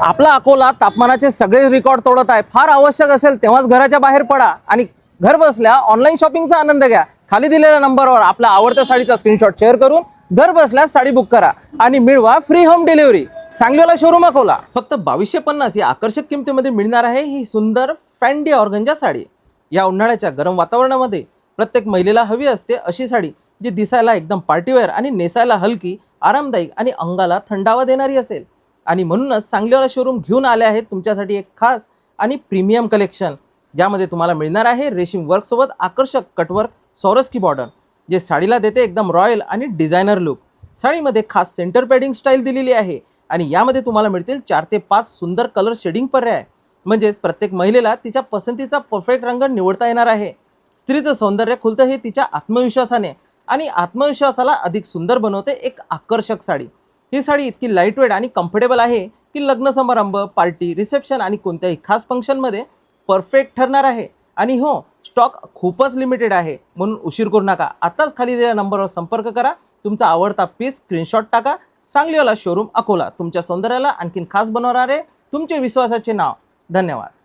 आपला अकोला तापमानाचे सगळे रेकॉर्ड तोडत आहे। फार आवश्यक असेल तेव्हाच घराच्या बाहेर पडा आणि घर बसल्या ऑनलाईन शॉपिंगचा आनंद घ्या। खाली दिलेल्या नंबरवर आपल्या आवडत्या साडीचा स्क्रीनशॉट शेअर करून घर बसल्या साडी बुक करा आणि मिळवा फ्री होम डिलिव्हरी। सांगलीवाला शोरूम अकोला। फक्त 2250 या आकर्षक किमतीमध्ये मिळणार आहे ही सुंदर फॅन्डी ऑर्गंजा साडी। या उन्हाळ्याच्या गरम वातावरणामध्ये प्रत्येक महिलेला हवी असते अशी साडी जी दिसायला एकदम पार्टीवेअर आणि नेसायला हलकी, आरामदायी आणि अंगाला थंडावा देणारी असेल। आणि म्हणूनच सांगलीवाला शोरूम घेऊन आले आहेत तुमच्यासाठी एक खास आणि प्रीमियम कलेक्शन, ज्यामध्ये तुम्हाला मिळणार आहे रेशीम वर्क सोबत आकर्षक कटवर्क सौरस्की बॉर्डर, जे साडीला देते एकदम रॉयल आणि डिझायनर लुक। साडीमध्ये खास सेंटर पॅडिंग स्टाईल दिलेली आहे आणि यामध्ये तुम्हाला मिळतील 4 ते 5 सुंदर कलर शेडिंग पर्याय, म्हणजे प्रत्येक महिलेला तिच्या पसंतीचा परफेक्ट रंग निवडता येणार आहे। स्त्रीचं सौंदर्य खुलतं हे तिच्या आत्मविश्वासाने आणि आत्मविश्वासाला अधिक सुंदर बनवते एक आकर्षक साडी। ही साडी इतकी लाईटवेट आणि कम्फर्टेबल आहे की लग्न समारंभ, पार्टी, रिसेप्शन आणि कोणत्याही खास फंक्शनमध्ये परफेक्ट ठरणार आहे। आणि हो, स्टॉक खूपच लिमिटेड आहे, म्हणून उशीर करू नका। आताच खाली दिलेल्या नंबरवर संपर्क करा, तुमचा आवडता पीस स्क्रीनशॉट टाका। सांगलीवाला शोरूम अकोला, तुमच्या सौंदर्याला आणखीन खास बनवणारे तुमचे विश्वासाचे नाव। धन्यवाद।